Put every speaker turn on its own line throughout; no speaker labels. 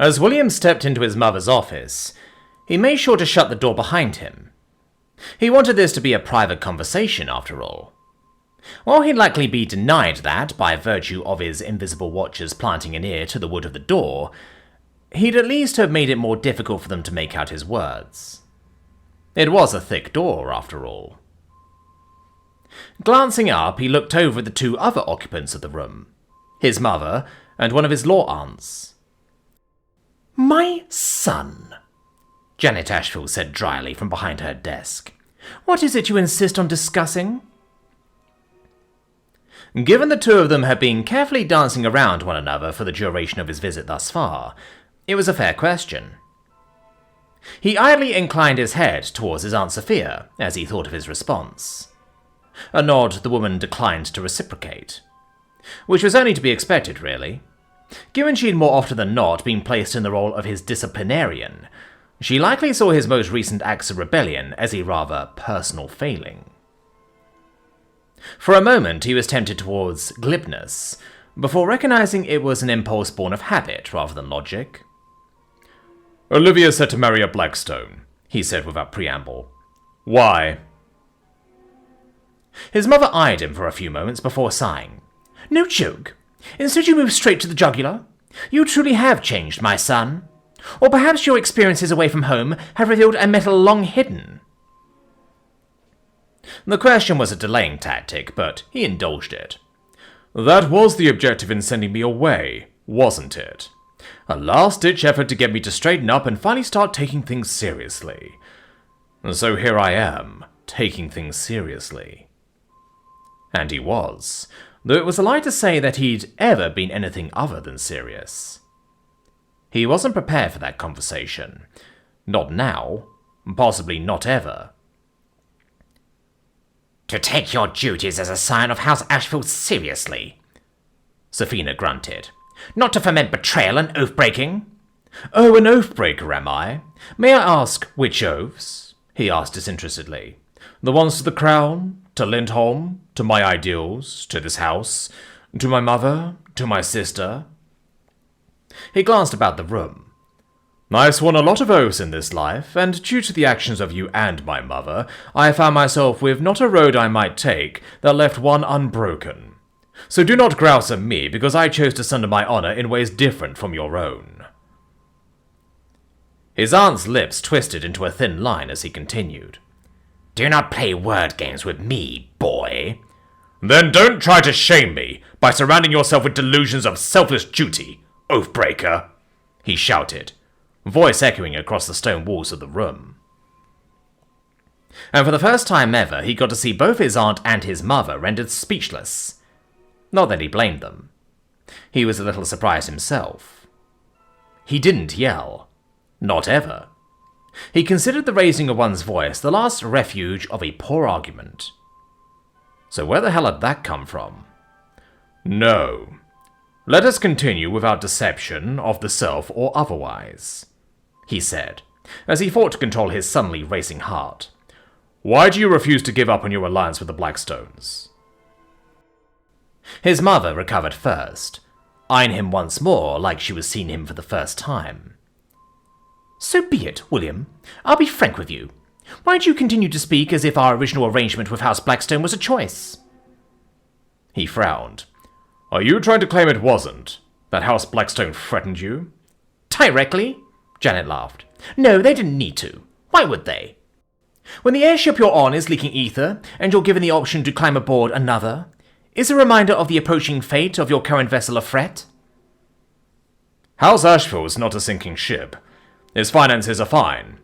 As William stepped into his mother's office, he made sure to shut the door behind him. He wanted this to be a private conversation, after all. While he'd likely be denied that by virtue of his invisible watchers planting an ear to the wood of the door, he'd at least have made it more difficult for them to make out his words. It was a thick door, after all. Glancing up, he looked over at the two other occupants of the room, his mother and one of his law aunts. "My son," Janet Ashfield said dryly from behind her desk. "What is it you insist on discussing?" Given the two of them had been carefully dancing around one another for the duration of his visit thus far, it was a fair question. He idly inclined his head towards his Aunt Sophia as he thought of his response. A nod the woman declined to reciprocate, which was only to be expected, really. Given she'd more often than not been placed in the role of his disciplinarian, she likely saw his most recent acts of rebellion as a rather personal failing. For a moment he was tempted towards glibness, before recognizing it was an impulse born of habit rather than logic. "Olivia said to marry a Blackstone," he said without preamble. "Why?" His mother eyed him for a few moments before sighing. "No joke. Instead you move straight to the jugular. You truly have changed, my son. Or perhaps your experiences away from home have revealed a metal long hidden." The question was a delaying tactic, but he indulged it. "That was the objective in sending me away, wasn't it? A last-ditch effort to get me to straighten up and finally start taking things seriously. And so here I am, taking things seriously." And he was, though it was a lie to say that he'd ever been anything other than serious. He wasn't prepared for that conversation. Not now. Possibly not ever. "To take your duties as a scion of House Ashfield seriously," Safina grunted. "Not to foment betrayal and oath-breaking." "Oh, an oath-breaker, am I? May I ask which oaths?" he asked disinterestedly. "The ones to the crown? To Lindholm? To my ideals? To this house? To my mother? To my sister?" He glanced about the room. "I've sworn a lot of oaths in this life, and due to the actions of you and my mother, I found myself with not a road I might take that left one unbroken. So do not grouse at me because I chose to sunder my honor in ways different from your own." His aunt's lips twisted into a thin line as he continued. "Do not play word games with me, boy." "Then don't try to shame me by surrounding yourself with delusions of selfless duty, oathbreaker," he shouted, voice echoing across the stone walls of the room. And for the first time ever, he got to see both his aunt and his mother rendered speechless. Not that he blamed them. He was a little surprised himself. He didn't yell. Not ever. He considered the raising of one's voice the last refuge of a poor argument. So where the hell had that come from? "No. Let us continue without deception of the self or otherwise," he said, as he fought to control his suddenly racing heart. "Why do you refuse to give up on your alliance with the Blackstones?" His mother recovered first, eyeing him once more like she was seeing him for the first time. "So be it, William. I'll be frank with you. Why do you continue to speak as if our original arrangement with House Blackstone was a choice?" He frowned. "Are you trying to claim it wasn't? That House Blackstone threatened you?" "Directly?" Janet laughed. "No, they didn't need to. Why would they? When the airship you're on is leaking ether, and you're given the option to climb aboard another, is a reminder of the approaching fate of your current vessel a threat?" "House Ashfield is not a sinking ship. Its finances are fine.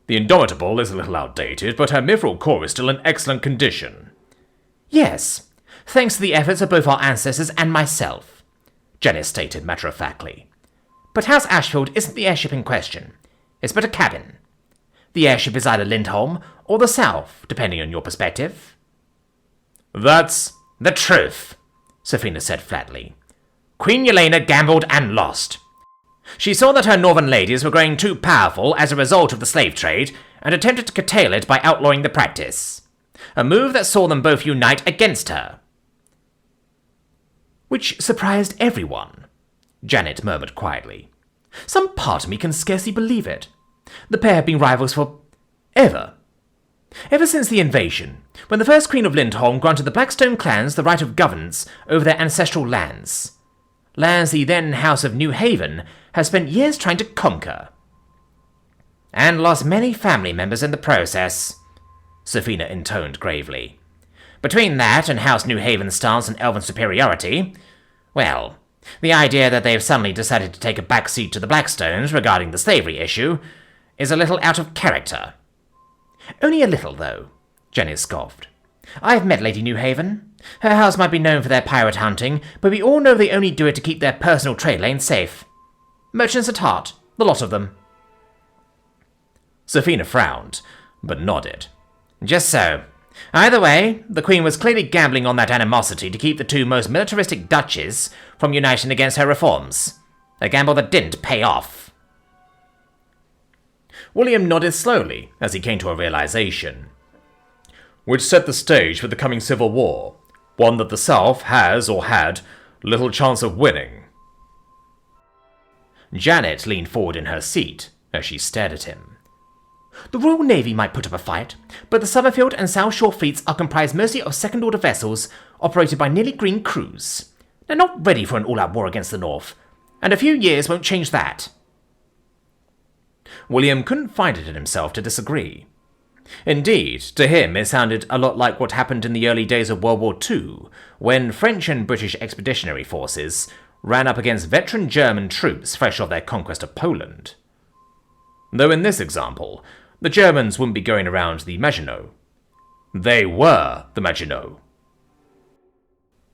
The Indomitable is a little outdated, but her mithril core is still in excellent condition." "Yes, thanks to the efforts of both our ancestors and myself," Janet stated matter-of-factly. "But House Ashfield isn't the airship in question. It's but a cabin. The airship is either Lindholm or the South, depending on your perspective." "That's the truth," Safina said flatly. "Queen Yelena gambled and lost. She saw that her northern ladies were growing too powerful as a result of the slave trade, and attempted to curtail it by outlawing the practice. A move that saw them both unite against her." "Which surprised everyone," Janet murmured quietly. Some part of me can scarcely believe it. The pair have been rivals for ever. Ever since the invasion, when the first Queen of Lindholm granted the Blackstone clans the right of governance over their ancestral lands. Lands the then House of New Haven has spent years trying to conquer. And lost many family members in the process, Safina intoned gravely. Between that and House New Haven's stance on elven superiority, well, the idea that they've suddenly decided to take a back seat to the Blackstones regarding the slavery issue is a little out of character. Only a little, though, Jenny scoffed. I've met Lady New Haven. Her house might be known for their pirate hunting, but we all know they only do it to keep their personal trade lanes safe. Merchants at heart, the lot of them. Safina frowned, but nodded. Just so. Either way, the Queen was clearly gambling on that animosity to keep the two most militaristic duchies from uniting against her reforms. A gamble that didn't pay off. William nodded slowly as he came to a realization, which set the stage for the coming civil war, one that the South has, or had, little chance of winning. Janet leaned forward in her seat as she stared at him. The Royal Navy might put up a fight, but the Summerfield and South Shore fleets are comprised mostly of second-order vessels operated by nearly green crews. They're not ready for an all-out war against the North, and a few years won't change that. William couldn't find it in himself to disagree. Indeed, to him it sounded a lot like what happened in the early days of World War II, when French and British expeditionary forces ran up against veteran German troops fresh off their conquest of Poland. Though in this example, the Germans wouldn't be going around the Maginot. They were the Maginot.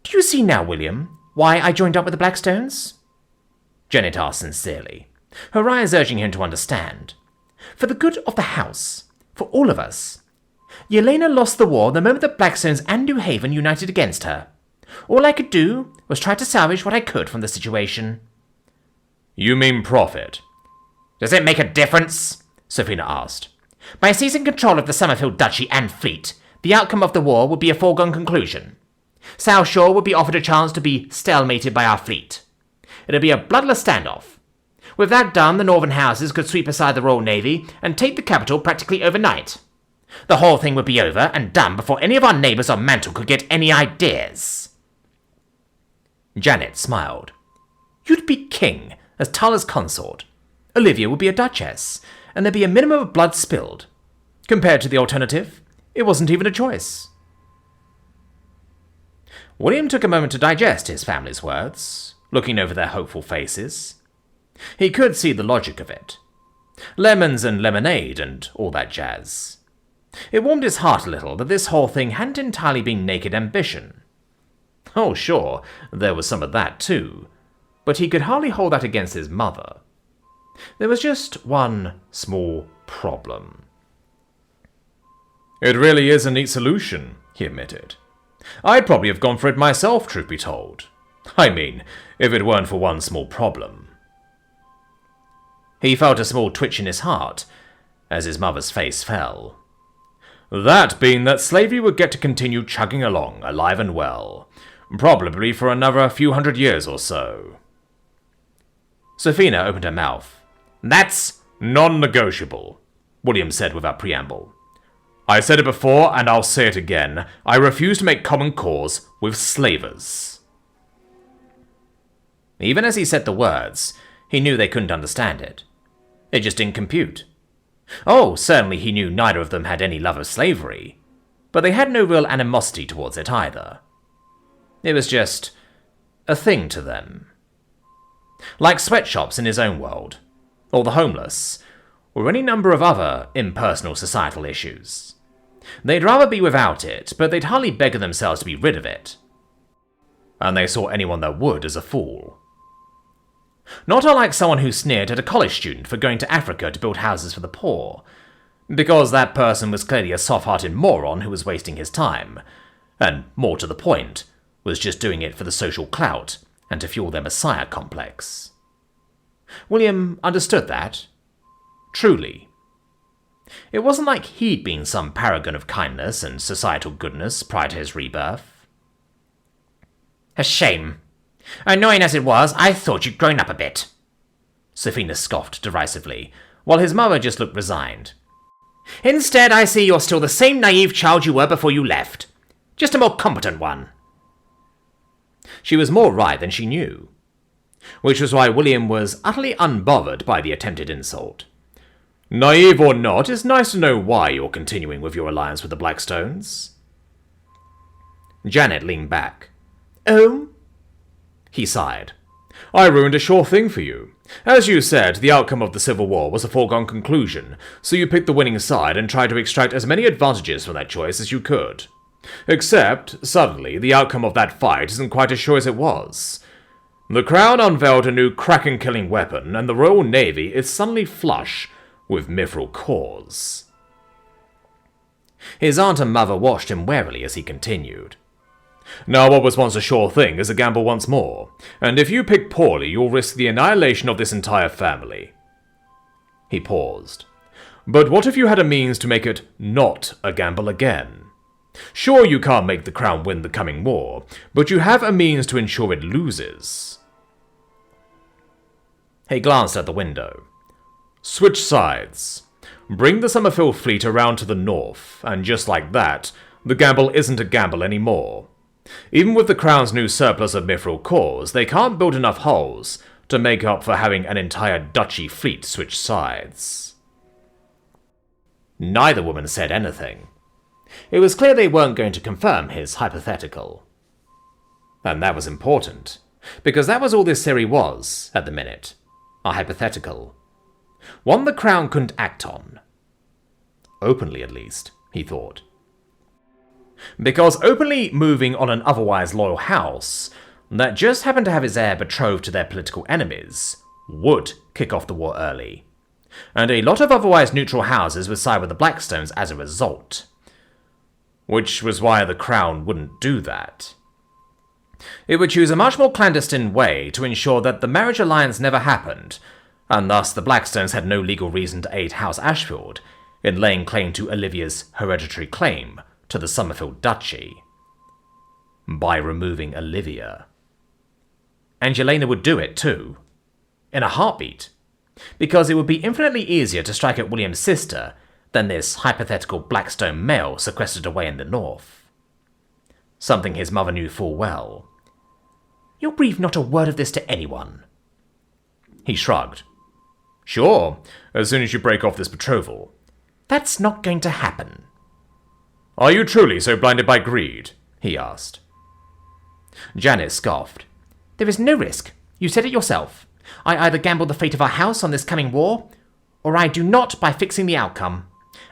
Do you see now, William, why I joined up with the Blackstones? Janet asked sincerely, her eyes urging him to understand. For the good of the house, for all of us. Yelena lost the war the moment the Blackstones and New Haven united against her. All I could do was try to salvage what I could from the situation.
You mean profit?
Does it make a difference? Safina asked. By seizing control of the Summerfield Duchy and fleet, the outcome of the war would be a foregone conclusion. South Shore would be offered a chance to be stalemated by our fleet. It would be a bloodless standoff. With that done, the northern houses could sweep aside the Royal Navy and take the capital practically overnight. The whole thing would be over and done before any of our neighbours on Mantle could get any ideas. Janet smiled. You'd be king, as Tala's consort. Olivia would be a duchess, and there'd be a minimum of blood spilled. Compared to the alternative, it wasn't even a choice. William took a moment to digest his family's words, looking over their hopeful faces. He could see the logic of it. Lemons and lemonade and all that jazz. It warmed his heart a little that this whole thing hadn't entirely been naked ambition. Oh, sure, there was some of that too, but he could hardly hold that against his mother. There was just one small problem.
It really is a neat solution, he admitted. I'd probably have gone for it myself, truth be told. I mean, if it weren't for one small problem.
He felt a small twitch in his heart as his mother's face fell.
That being that slavery would get to continue chugging along, alive and well, probably for another few hundred years or so.
Safina opened her mouth.
That's non-negotiable, William said without preamble. I said it before, and I'll say it again. I refuse to make common cause with slavers.
Even as he said the words, he knew they couldn't understand it. It just didn't compute. Oh, certainly he knew neither of them had any love of slavery, but they had no real animosity towards it either. It was just a thing to them. Like sweatshops in his own world, or the homeless, or any number of other impersonal societal issues. They'd rather be without it, but they'd hardly beggar themselves to be rid of it. And they saw anyone that would as a fool. Not unlike someone who sneered at a college student for going to Africa to build houses for the poor, because that person was clearly a soft-hearted moron who was wasting his time, and, more to the point, was just doing it for the social clout and to fuel their messiah complex. William understood that. Truly. It wasn't like he'd been some paragon of kindness and societal goodness prior to his rebirth. A shame. Annoying as it was, I thought you'd grown up a bit. Safina scoffed derisively, while his mother just looked resigned. Instead, I see you're still the same naive child you were before you left. Just a more competent one. She was more right than she knew, which was why William was utterly unbothered by the attempted insult. Naive or not, it's nice to know why you're continuing with your alliance with the Blackstones. Janet leaned back. Oh? He sighed. I ruined a sure thing for you. As you said, the outcome of the Civil War was a foregone conclusion, so you picked the winning side and tried to extract as many advantages from that choice as you could. Except, suddenly, the outcome of that fight isn't quite as sure as it was. The Crown unveiled a new Kraken-killing weapon, and the Royal Navy is suddenly flush with mithril cores. His aunt and mother watched him warily as he continued. Now what was once a sure thing is a gamble once more, and if you pick poorly, you'll risk the annihilation of this entire family. He paused. But what if you had a means to make it not a gamble again? Sure, you can't make the Crown win the coming war, but you have a means to ensure it loses. He glanced at the window. Switch sides. Bring the Summerfield fleet around to the north, and just like that, the gamble isn't a gamble anymore. Even with the Crown's new surplus of mithril cores, they can't build enough hulls to make up for having an entire duchy fleet switch sides. Neither woman said anything. It was clear they weren't going to confirm his hypothetical. And that was important, because that was all this theory was, at the minute. A hypothetical. One the Crown couldn't act on. Openly, at least, he thought. Because openly moving on an otherwise loyal house that just happened to have its heir betrothed to their political enemies would kick off the war early. And a lot of otherwise neutral houses would side with the Blackstones as a result. Which was why the Crown wouldn't do that. It would choose a much more clandestine way to ensure that the marriage alliance never happened, and thus the Blackstones had no legal reason to aid House Ashfield in laying claim to Olivia's hereditary claim to the Summerfield Duchy. By removing Olivia. And Yelena would do it too. In a heartbeat. Because it would be infinitely easier to strike at William's sister than this hypothetical Blackstone male sequestered away in the north. Something his mother knew full well. You'll breathe not a word of this to anyone. He shrugged. Sure, as soon as you break off this betrothal. That's not going to happen. Are you truly so blinded by greed? He asked. Janet scoffed. There is no risk. You said it yourself. I either gamble the fate of our house on this coming war, or I do not by fixing the outcome.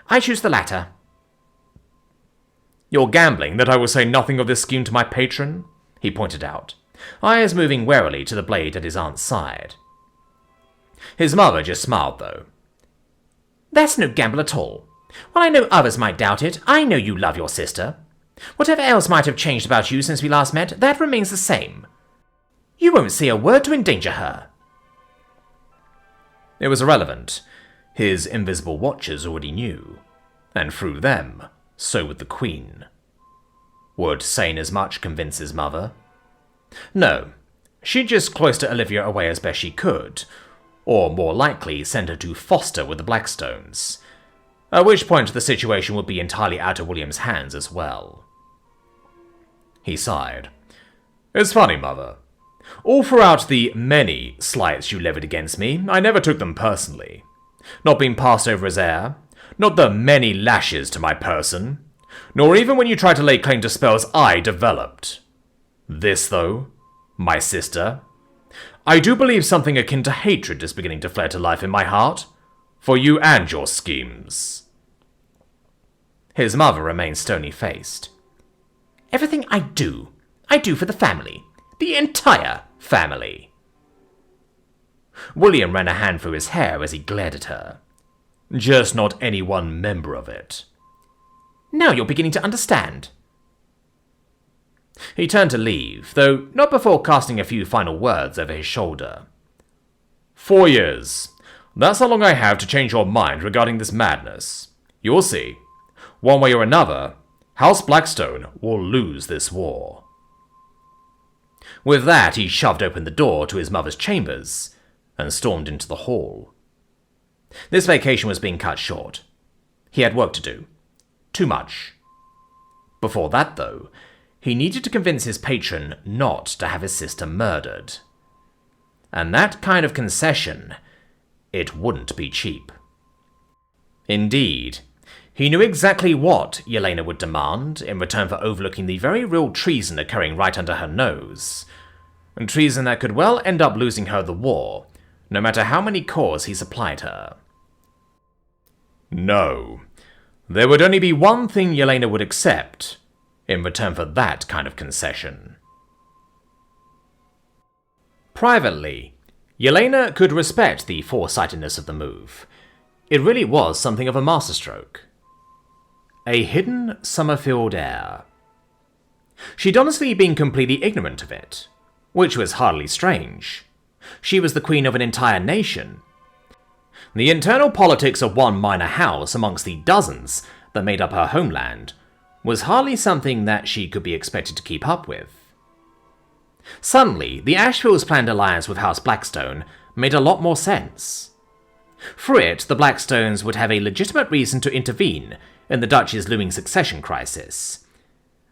I choose the latter. You're gambling that I will say nothing of this scheme to my patron? He pointed out, eyes moving warily to the blade at his aunt's side. His mother just smiled, though. That's no gamble at all. While I know others might doubt it, I know you love your sister. Whatever else might have changed about you since we last met, that remains the same. You won't say a word to endanger her. It was irrelevant. His invisible watchers already knew. And through them, so would the Queen. Would saying as much convince his mother? No. She'd just cloister Olivia away as best she could, or more likely send her to foster with the Blackstones. At which point the situation would be entirely out of William's hands as well. He sighed. It's funny, Mother. All throughout the many slights you levied against me, I never took them personally. Not being passed over as heir, not the many lashes to my person, nor even when you tried to lay claim to spells I developed. This, though, my sister, I do believe something akin to hatred is beginning to flare to life in my heart, for you and your schemes. His mother remained stony-faced. Everything I do for the family. The entire family. William ran a hand through his hair as he glared at her. Just not any one member of it. Now you're beginning to understand. He turned to leave, though not before casting a few final words over his shoulder. 4 years. That's how long I have to change your mind regarding this madness. You'll see. One way or another, House Blackstone will lose this war. With that, he shoved open the door to his mother's chambers, and stormed into the hall. This vacation was being cut short. He had work to do. Too much. Before that, though, he needed to convince his patron not to have his sister murdered. And that kind of concession, it wouldn't be cheap. Indeed, he knew exactly what Yelena would demand in return for overlooking the very real treason occurring right under her nose. And treason that could well end up losing her the war, no matter how many cores he supplied her. No. There would only be one thing Yelena would accept in return for that kind of concession. Privately, Yelena could respect the foresightedness of the move. It really was something of a masterstroke. A hidden Summerfield air. She'd honestly been completely ignorant of it, which was hardly strange. She was the queen of an entire nation. The internal politics of one minor house amongst the dozens that made up her homeland was hardly something that she could be expected to keep up with. Suddenly, the Ashvilles' planned alliance with House Blackstone made a lot more sense. For it, the Blackstones would have a legitimate reason to intervene in the Duchy's looming succession crisis.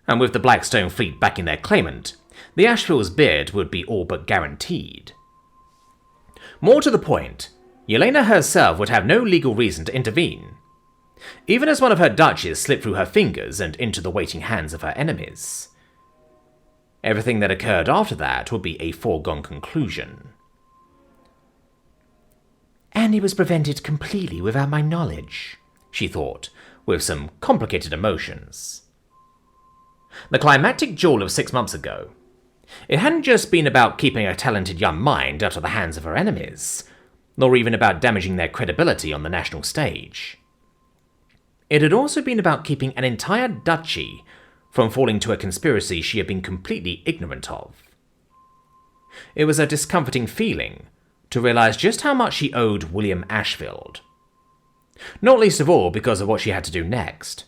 And with the Blackstone fleet backing their claimant, the Ashvilles' bid would be all but guaranteed. More to the point, Yelena herself would have no legal reason to intervene, even as one of her duchies slipped through her fingers and into the waiting hands of her enemies. Everything that occurred after that would be a foregone conclusion. And he was prevented completely without my knowledge, she thought, with some complicated emotions. The climactic duel of 6 months ago. It hadn't just been about keeping a talented young mind out of the hands of her enemies, nor even about damaging their credibility on the national stage. It had also been about keeping an entire duchy from falling to a conspiracy she had been completely ignorant of. It was a discomforting feeling to realize just how much she owed William Ashfield. Not least of all because of what she had to do next.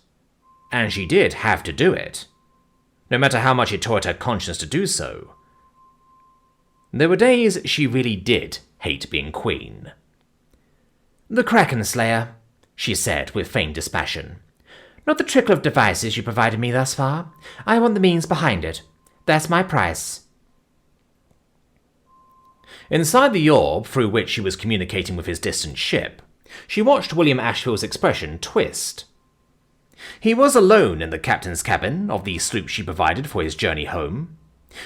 And she did have to do it, no matter how much it tore at her conscience to do so. There were days she really did hate being queen. "The Kraken Slayer," she said with feigned dispassion. "Not the trickle of devices you provided me thus far. I want the means behind it. That's my price." Inside the orb through which she was communicating with his distant ship, she watched William Ashfield's expression twist. He was alone in the captain's cabin of the sloop she provided for his journey home,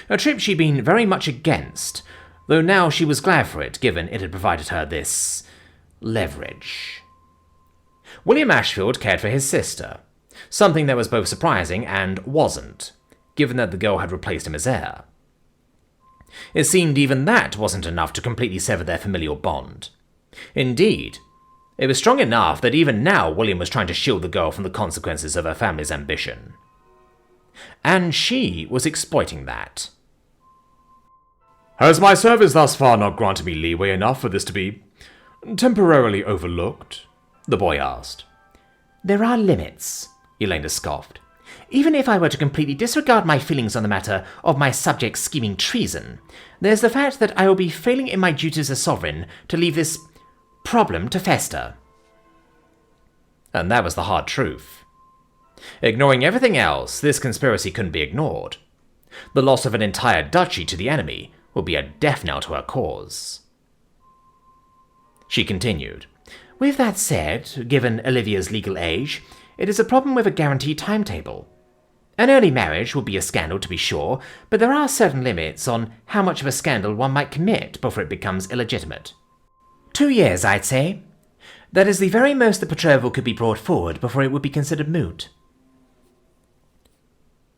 a trip she'd been very much against, though now she was glad for it given it had provided her this leverage. William Ashfield cared for his sister, something that was both surprising and wasn't, given that the girl had replaced him as heir. It seemed even that wasn't enough to completely sever their familial bond. Indeed, it was strong enough that even now William was trying to shield the girl from the consequences of her family's ambition. And she was exploiting that.
"Has my service thus far not granted me leeway enough for this to be temporarily overlooked?"
the boy asked. "There are limits," Yelena scoffed. "Even if I were to completely disregard my feelings on the matter of my subjects scheming treason, there's the fact that I will be failing in my duties as sovereign to leave this problem to fester." And that was the hard truth. Ignoring everything else, this conspiracy couldn't be ignored. The loss of an entire duchy to the enemy would be a death knell to her cause. She continued, "With that said, given Olivia's legal age, it is a problem with a guaranteed timetable. An early marriage would be a scandal, to be sure, but there are certain limits on how much of a scandal one might commit before it becomes illegitimate. 2 years, I'd say. That is the very most the betrothal could be brought forward before it would be considered moot."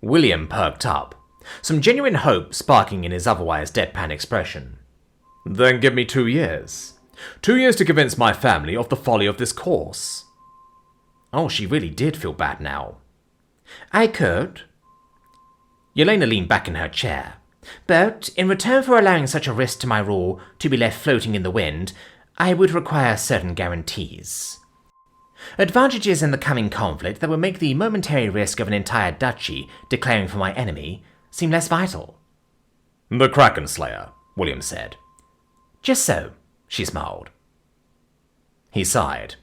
William perked up, some genuine hope sparking in his otherwise deadpan expression.
"Then give me 2 years. 2 years to convince my family of the folly of this course."
Oh, she really did feel bad now. "I could." Yelena leaned back in her chair. "But in return for allowing such a risk to my rule to be left floating in the wind, I would require certain guarantees. Advantages in the coming conflict that would make the momentary risk of an entire duchy declaring for my enemy seem less vital."
"The Kraken Slayer," William said.
"Just so," She smiled.
He sighed.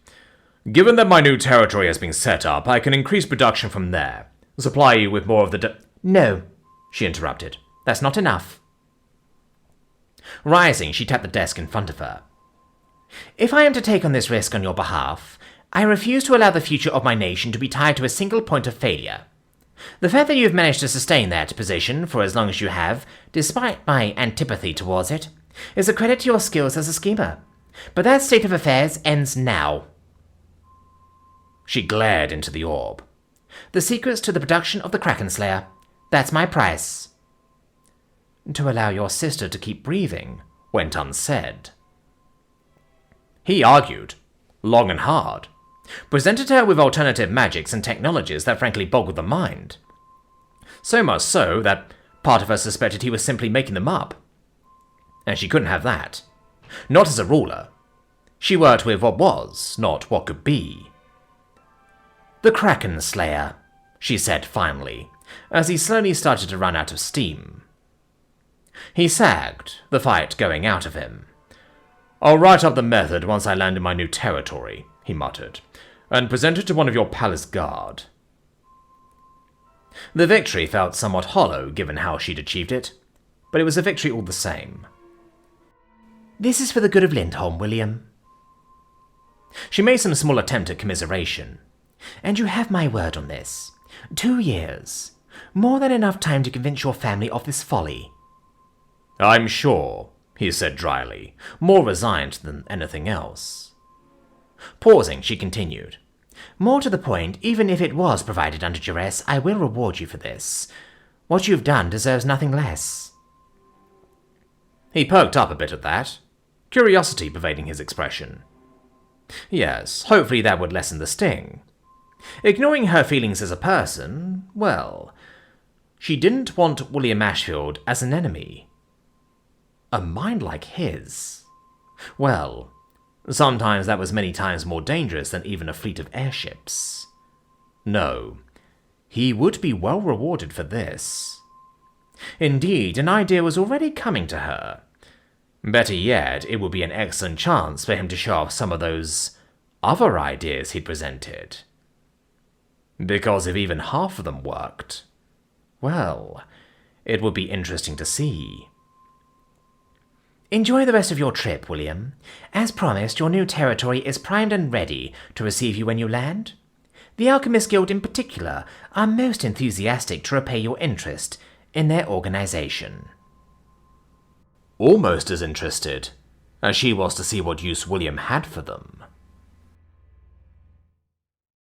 Given that my new territory has been set up, I can increase production from there. Supply you with more of the
No, she interrupted. That's not enough. Rising, she tapped the desk in front of her. If I am to take on this risk on your behalf, I refuse to allow the future of my nation to be tied to a single point of failure. The fact that you have managed to sustain that position for as long as you have, despite my antipathy towards it, is a credit to your skills as a schemer. But that state of affairs ends now. She glared into the orb. The secrets to the production of the Kraken Slayer. That's my price. To allow your sister to keep breathing went unsaid. He argued, long and hard, presented her with alternative magics and technologies that frankly boggled the mind. So much so that part of her suspected he was simply making them up. And she couldn't have that. Not as a ruler. She worked with what was, not what could be. The Kraken Slayer, she said finally, as he slowly started to run out of steam. He sagged, the fight going out of him. I'll write up the method once I land in my new territory, he muttered, and present it to one of your palace guard. The victory felt somewhat hollow given how she'd achieved it, but it was a victory all the same. This is for the good of Lindholm, William. She made some small attempt at commiseration. And you have my word on this. 2 years. More than enough time to convince your family of this folly.
I'm sure, he said dryly, more resigned than anything else.
Pausing, she continued. More to the point, even if it was provided under duress, I will reward you for this. What you've done deserves nothing less.
He perked up a bit at that, curiosity pervading his expression. Yes, hopefully that would lessen the sting. Ignoring her feelings as a person, well, she didn't want William Ashfield as an enemy. A mind like his. Well, sometimes that was many times more dangerous than even a fleet of airships. No, he would be well rewarded for this. Indeed, an idea was already coming to her. Better yet, it would be an excellent chance for him to show off some of those other ideas he'd presented. Because if even half of them worked, well, it would be interesting to see. Enjoy the rest of your trip, William. As promised, your new territory is primed and ready to receive you when you land. The Alchemist Guild in particular are most enthusiastic to repay your interest in their organization. Almost as interested as she was to see what use William had for them.